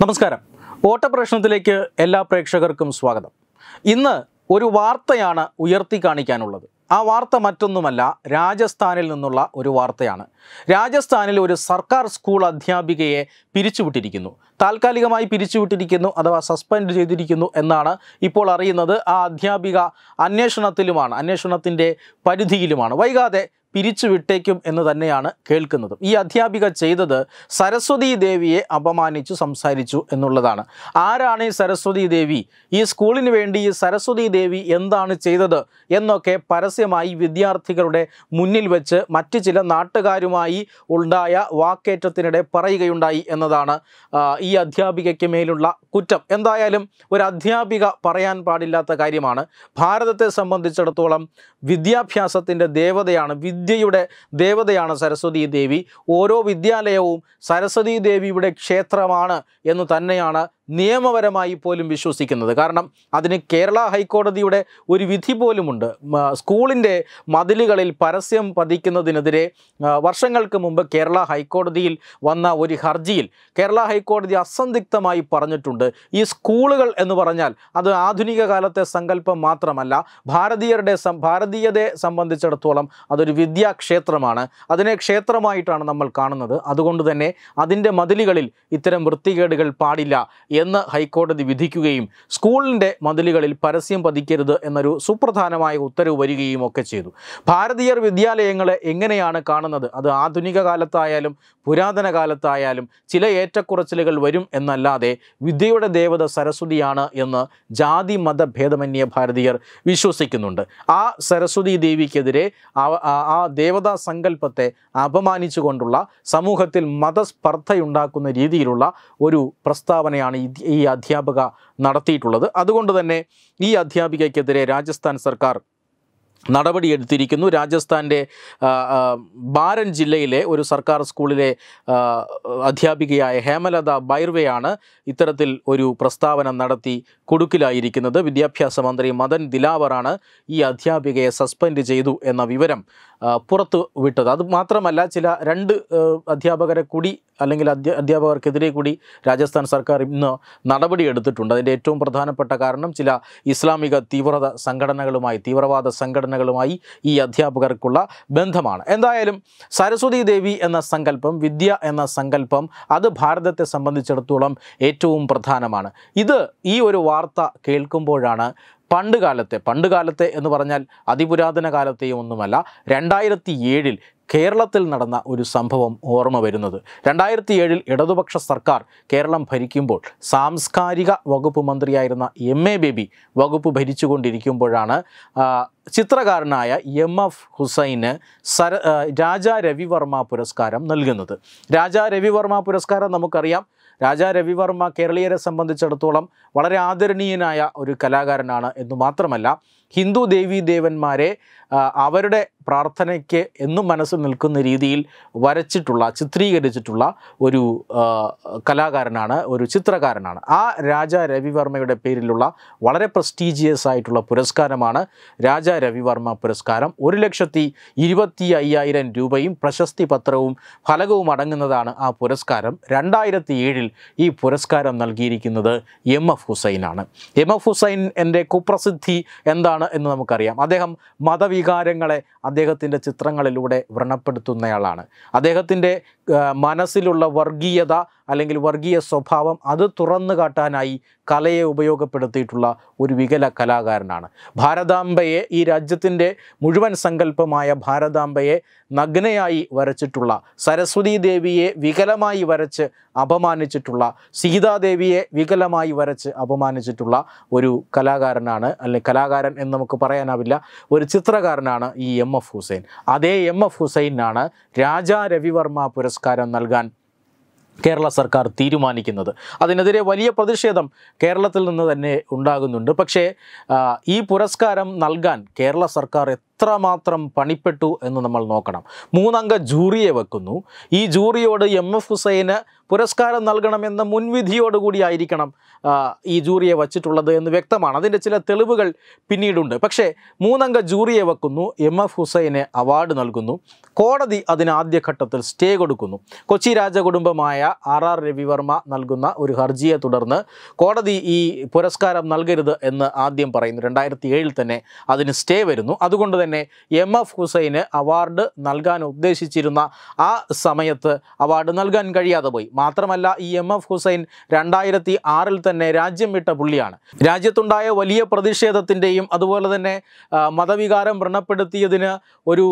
നമസ്കാരം. ഓട്ടപ്രശ്നത്തിലേക്ക് എല്ലാ പ്രേക്ഷകർക്കും സ്വാഗതം. ഇന്ന് ഒരു വാർത്തയാണ് ഉയർത്തി കാണിക്കാനുള്ളത്. ആ വാർത്ത മറ്റൊന്നുമല്ല, രാജസ്ഥാനിൽ നിന്നുള്ള ഒരു വാർത്തയാണ്. രാജസ്ഥാനിൽ ഒരു സർക്കാർ സ്കൂൾ അധ്യാപികയെ പിരിച്ചുവിട്ടിരിക്കുന്നു. താൽക്കാലികമായി പിരിച്ചുവിട്ടിരിക്കുന്നു അഥവാ സസ്പെൻഡ് ചെയ്തിരിക്കുന്നു എന്നാണ് ഇപ്പോൾ അറിയുന്നത്. ആ അധ്യാപിക അന്വേഷണത്തിൻ്റെ പരിധിയിലുമാണ്. വൈകാതെ പിരിച്ചുവിട്ടേക്കും എന്ന് തന്നെയാണ് കേൾക്കുന്നത്. ഈ അധ്യാപിക ചെയ്തത് സരസ്വതി ദേവിയെ അപമാനിച്ചു സംസാരിച്ചു എന്നുള്ളതാണ്. ആരാണ് ഈ സരസ്വതി ദേവി? ഈ സ്കൂളിന് വേണ്ടി ഈ സരസ്വതി ദേവി എന്താണ് ചെയ്തത് എന്നൊക്കെ പരസ്യമായി വിദ്യാർത്ഥികളുടെ മുന്നിൽ വെച്ച് മറ്റ് ചില നാട്ടുകാരുമായി ഉണ്ടായ വാക്കേറ്റത്തിനിടെ പറയുകയുണ്ടായി എന്നതാണ് ഈ അധ്യാപികയ്ക്ക് മേലുള്ള കുറ്റം. എന്തായാലും ഒരു അധ്യാപിക പറയാൻ പാടില്ലാത്ത കാര്യമാണ്. ഭാരതത്തെ സംബന്ധിച്ചിടത്തോളം വിദ്യാഭ്യാസത്തിൻ്റെ ദേവതയാണ്, വിദ്യയുടെ ദേവതയാണ് സരസ്വതി ദേവി. ഓരോ വിദ്യാലയവും സരസ്വതി ദേവിയുടെ ക്ഷേത്രമാണ് എന്ന് തന്നെയാണ് നിയമപരമായി പോലും വിശ്വസിക്കുന്നത്. കാരണം അതിന് കേരള ഹൈക്കോടതിയുടെ ഒരു വിധി പോലുമുണ്ട്. സ്കൂളിൻ്റെ മതിലുകളിൽ പരസ്യം പതിക്കുന്നതിനെതിരെ വർഷങ്ങൾക്ക് മുമ്പ് കേരള ഹൈക്കോടതിയിൽ വന്ന ഒരു ഹർജിയിൽ കേരള ഹൈക്കോടതി അസന്ദിഗ്ധമായി പറഞ്ഞിട്ടുണ്ട്, ഈ സ്കൂളുകൾ എന്ന് പറഞ്ഞാൽ അത് ആധുനിക കാലത്തെ സങ്കല്പം മാത്രമല്ല, ഭാരതീയതയെ സംബന്ധിച്ചിടത്തോളം അതൊരു വിദ്യാക്ഷേത്രമാണ്. അതിനെ ക്ഷേത്രമായിട്ടാണ് നമ്മൾ കാണുന്നത്. അതുകൊണ്ട് തന്നെ അതിൻ്റെ മതിലുകളിൽ ഇത്തരം വൃത്തികേടുകൾ പാടില്ല എന്ന് ഹൈക്കോടതി വിധിക്കുകയും സ്കൂളിൻ്റെ മതിലുകളിൽ പരസ്യം പതിക്കരുത് എന്നൊരു സുപ്രധാനമായ ഉത്തരവ് വരികയും ഒക്കെ ചെയ്തു. ഭാരതീയർ വിദ്യാലയങ്ങളെ എങ്ങനെയാണ് കാണുന്നത്? അത് ആധുനിക കാലത്തായാലും പുരാതന കാലത്തായാലും ചില ഏറ്റക്കുറച്ചിലുകൾ വരും എന്നല്ലാതെ വിദ്യയുടെ ദേവത സരസ്വതിയാണ് എന്ന് ജാതി മത ഭേദമന്യേ ഭാരതീയർ വിശ്വസിക്കുന്നുണ്ട്. ആ സരസ്വതി ദേവിക്കെതിരെ ആ ദേവതാ സങ്കല്പത്തെ അപമാനിച്ചുകൊണ്ടുള്ള സമൂഹത്തിൽ മതസ്പർദ്ധയുണ്ടാക്കുന്ന രീതിയിലുള്ള ഒരു പ്രസ്താവനയാണ് ഈ അധ്യാപിക നടത്തിയിട്ടുള്ളത്. അതുകൊണ്ട് തന്നെ ഈ അധ്യാപികയ്ക്കെതിരെ രാജസ്ഥാൻ സർക്കാർ നടപടിയെടുത്തിരിക്കുന്നു. രാജസ്ഥാൻ്റെ ബാരൻ ജില്ലയിലെ ഒരു സർക്കാർ സ്കൂളിലെ അധ്യാപികയായ ഹേമലത ബൈർവെയാണ് ഇത്തരത്തിൽ ഒരു പ്രസ്താവന നടത്തി കുടുക്കിലായിരിക്കുന്നത്. വിദ്യാഭ്യാസ മന്ത്രി മദൻ ദിലാവറാണ് ഈ അധ്യാപികയെ സസ്പെൻഡ് ചെയ്തു എന്ന വിവരം പുറത്തു വിട്ടത്. അത് മാത്രമല്ല, രണ്ട് അധ്യാപകരെ കൂടി അല്ലെങ്കിൽ അധ്യാപകർക്കെതിരെ കൂടി രാജസ്ഥാൻ സർക്കാർ ഇന്ന് നടപടിയെടുത്തിട്ടുണ്ട്. അതിൻ്റെ ഏറ്റവും പ്രധാനപ്പെട്ട കാരണം ചില ഇസ്ലാമിക തീവ്രവാദ സംഘടനകളുമായി ഈ അധ്യാപകർക്കുള്ള ബന്ധമാണ്. എന്തായാലും സരസ്വതി ദേവി എന്ന സങ്കല്പം, വിദ്യ എന്ന സങ്കല്പം, അത് ഭാരതത്തെ സംബന്ധിച്ചിടത്തോളം ഏറ്റവും പ്രധാനമാണ്. ഈ ഒരു വാർത്ത കേൾക്കുമ്പോഴാണ് പണ്ടുകാലത്തെ എന്ന് പറഞ്ഞാൽ അതിപുരാതന കാലത്തെയും ഒന്നുമല്ല, 2007 കേരളത്തിൽ നടന്ന ഒരു സംഭവം ഓർമ്മ വരുന്നത്. 2007 ഇടതുപക്ഷ സർക്കാർ കേരളം ഭരിക്കുമ്പോൾ സാംസ്കാരിക വകുപ്പ് മന്ത്രിയായിരുന്ന MA ബേബി വകുപ്പ് ഭരിച്ചുകൊണ്ടിരിക്കുമ്പോഴാണ് ചിത്രകാരനായ MF ഹുസൈന് രാജാ രവിവർമ്മ പുരസ്കാരം നൽകുന്നത്. രാജാ രവിവർമ്മ പുരസ്കാരം നമുക്കറിയാം. രാജാ രവിവർമ്മ കേരളീയരെ സംബന്ധിച്ചിടത്തോളം വളരെ ആദരണീയനായ ഒരു കലാകാരനാണ് എന്ന് മാത്രമല്ല, ഹിന്ദു ദേവീദേവന്മാരെ അവരുടെ പ്രാർത്ഥനയ്ക്ക് എന്നും മനസ്സിൽ നിൽക്കുന്ന രീതിയിൽ ചിത്രീകരിച്ചിട്ടുള്ള ഒരു കലാകാരനാണ്, ഒരു ചിത്രകാരനാണ്. ആ രാജാ രവിവർമ്മയുടെ പേരിലുള്ള വളരെ പ്രസ്റ്റീജിയസ് ആയിട്ടുള്ള പുരസ്കാരമാണ് രാജാ രവിവർമ്മ പുരസ്കാരം. 1,25,000 രൂപയും പ്രശസ്തി പത്രവും ഫലകവും അടങ്ങുന്നതാണ് ആ പുരസ്കാരം. 2007 ഈ പുരസ്കാരം നൽകിയിരിക്കുന്നത് MF ഹുസൈനാണ്. MF ഹുസൈൻ എൻ്റെ കുപ്രസിദ്ധി എന്താണ് എന്ന് നമുക്കറിയാം. അദ്ദേഹം മതവികാരങ്ങളെ അദ്ദേഹത്തിൻ്റെ ചിത്രങ്ങളിലൂടെ വ്രണപ്പെടുത്തുന്നയാളാണ്. അദ്ദേഹത്തിൻ്റെ മനസ്സിലുള്ള വർഗീയത അല്ലെങ്കിൽ വർഗീയ സ്വഭാവം അത് തുറന്നു കാട്ടാനായി കലയെ ഉപയോഗപ്പെടുത്തിയിട്ടുള്ള ഒരു വികല കലാകാരനാണ്. ഭാരതാംബയെ, ഈ രാജ്യത്തിൻ്റെ മുഴുവൻ സങ്കല്പമായ ഭാരതാംബയെ നഗ്നയായി വരച്ചിട്ടുള്ള, സരസ്വതി ദേവിയെ വികലമായി വരച്ച് അപമാനിച്ചിട്ടുള്ള, സീതാദേവിയെ വികലമായി വരച്ച് അപമാനിച്ചിട്ടുള്ള ഒരു കലാകാരനാണ്, അല്ലെങ്കിൽ കലാകാരൻ എന്ന് നമുക്ക് പറയാനാവില്ല, ഒരു ചിത്രകാരനാണ് ഈ MF ഹുസൈൻ. അതേ MF ഹുസൈനാണ് രാജാ രവിവർമ്മ പുരസ്കാരം നൽകാൻ കേരള സർക്കാർ തീരുമാനിക്കുന്നത്. അതിനെതിരെ വലിയ പ്രതിഷേധം കേരളത്തിൽ നിന്ന് തന്നെ ഉണ്ടാകുന്നുണ്ട്. പക്ഷേ ഈ പുരസ്കാരം നൽകാൻ കേരള സർക്കാർ എത്രമാത്രം പണിപ്പെട്ടു എന്ന് നമ്മൾ നോക്കണം. 3 അംഗ ജൂറിയെ വെക്കുന്നു. ഈ ജൂറിയോട് MF ഹുസൈന് പുരസ്കാരം നൽകണമെന്ന മുൻവിധിയോടുകൂടി ആയിരിക്കണം ഈ ജൂറിയെ വച്ചിട്ടുള്ളത് എന്ന് വ്യക്തമാണ്. അതിൻ്റെ ചില തെളിവുകൾ പിന്നീടുണ്ട്. പക്ഷേ 3 അംഗ ജൂറിയെ വെക്കുന്നു, MF ഹുസൈന് അവാർഡ് നൽകുന്നു. കോടതി അതിന് ആദ്യഘട്ടത്തിൽ സ്റ്റേ കൊടുക്കുന്നു. കൊച്ചി രാജകുടുംബമായ RR രവിവർമ്മ നൽകുന്ന ഒരു ഹർജിയെ തുടർന്ന് കോടതി ഈ പുരസ്കാരം നൽകരുത് എന്ന് ആദ്യം പറയുന്നു. 2007 തന്നെ അതിന് സ്റ്റേ വരുന്നു. അതുകൊണ്ട് തന്നെ MF ഹുസൈന് അവാർഡ് നൽകാൻ ഉദ്ദേശിച്ചിരുന്ന ആ സമയത്ത് അവാർഡ് നൽകാൻ കഴിയാതെ പോയി. മാത്രമല്ല ഈ MF ഹുസൈൻ 2006 തന്നെ രാജ്യം വിട്ട പുള്ളിയാണ്. രാജ്യത്തുണ്ടായ വലിയ പ്രതിഷേധത്തിൻ്റെയും അതുപോലെ തന്നെ മതവികാരം വ്രണപ്പെടുത്തിയതിന് ഒരു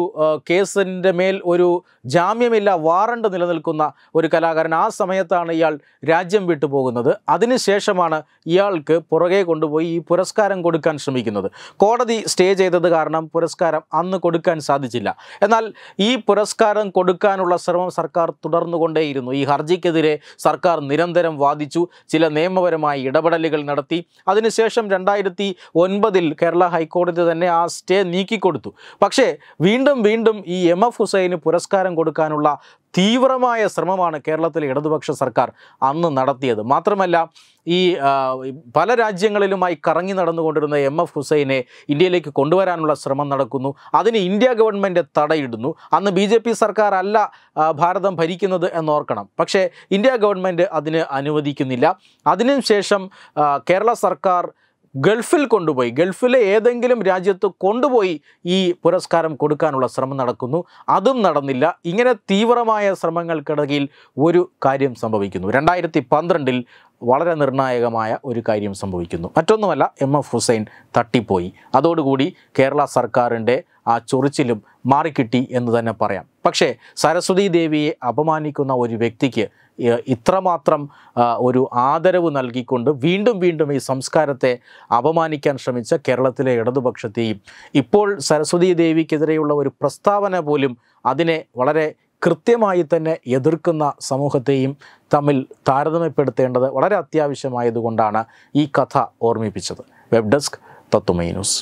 കേസിൻ്റെ മേൽ ഒരു ജാമ്യമില്ല വാറണ്ട് നിലനിൽക്കുന്ന ഒരു കലാകാരൻ. ആ സമയത്താണ് ഇയാൾ രാജ്യം വിട്ടു പോകുന്നത്. അതിനുശേഷമാണ് ഇയാൾക്ക് പുറകെ കൊണ്ടുപോയി ഈ പുരസ്കാരം കൊടുക്കാൻ ശ്രമിക്കുന്നത്. കോടതി സ്റ്റേ ചെയ്തത് കാരണം പുരസ്കാരം അന്ന് കൊടുക്കാൻ സാധിച്ചില്ല. എന്നാൽ ഈ പുരസ്കാരം കൊടുക്കാനുള്ള ശ്രമം സർക്കാർ തുടർന്നുകൊണ്ടേയിരുന്നു. ഈ ഹർജിക്കെതിരെ സർക്കാർ നിരന്തരം വാദിച്ചു, ചില നിയമപരമായ ഇടപെടലുകൾ നടത്തി. അതിനുശേഷം 2009 കേരള ഹൈക്കോടതി തന്നെ ആ സ്റ്റേ നീക്കിക്കൊടുത്തു. പക്ഷേ വീണ്ടും ഈ MF ഹുസൈന് പുരസ്കാരം കൊടുക്കാനുള്ള തീവ്രമായ ശ്രമമാണ് കേരളത്തിലെ ഇടതുപക്ഷ സർക്കാർ അന്ന് നടത്തിയത്. മാത്രമല്ല ഈ പല രാജ്യങ്ങളിലുമായി കറങ്ങി നടന്നുകൊണ്ടിരുന്ന MF ഹുസൈനെ ഇന്ത്യയിലേക്ക് കൊണ്ടുവരാനുള്ള ശ്രമം നടക്കുന്നു. അതിന് ഇന്ത്യ ഗവൺമെൻറ് തടയിടുന്നു. അന്ന് BJP സർക്കാർ അല്ല ഭാരതം ഭരിക്കുന്നത് എന്നോർക്കണം. പക്ഷേ ഇന്ത്യ ഗവൺമെൻറ് അതിന് അനുവദിക്കുന്നില്ല. അതിനുശേഷം കേരള സർക്കാർ ഗൾഫിലെ ഏതെങ്കിലും രാജ്യത്ത് കൊണ്ടുപോയി ഈ പുരസ്കാരം കൊടുക്കാനുള്ള ശ്രമം നടക്കുന്നു. അതും നടന്നില്ല. ഇങ്ങനെ തീവ്രമായ ശ്രമങ്ങൾക്കിടയിൽ ഒരു കാര്യം സംഭവിക്കുന്നു. 2012 വളരെ നിർണായകമായ ഒരു കാര്യം സംഭവിക്കുന്നു. മറ്റൊന്നുമല്ല, MF ഹുസൈൻ തട്ടിപ്പോയി. അതോടുകൂടി കേരള സർക്കാരിൻ്റെ ആ ചൊറിച്ചിലും മാറിക്കിട്ടി എന്ന് തന്നെ പറയാം. പക്ഷേ സരസ്വതി ദേവിയെ അപമാനിക്കുന്ന ഒരു വ്യക്തിക്ക് ഇത്രമാത്രം ഒരു ആദരവ് നൽകിക്കൊണ്ട് വീണ്ടും ഈ സംസ്കാരത്തെ അപമാനിക്കാൻ ശ്രമിച്ച കേരളത്തിലെ ഇടതുപക്ഷത്തെയും ഇപ്പോൾ സരസ്വതി ദേവിക്കെതിരെയുള്ള ഒരു പ്രസ്താവന പോലും അതിനെ വളരെ കൃത്യമായി തന്നെ എതിർക്കുന്ന സമൂഹത്തെയും തമ്മിൽ താരതമ്യപ്പെടുത്തേണ്ടത് വളരെ അത്യാവശ്യമായതുകൊണ്ടാണ് ഈ കഥ ഓർമ്മിപ്പിച്ചത്. വെബ് ഡെസ്ക് തത്വമൈ ന്യൂസ്.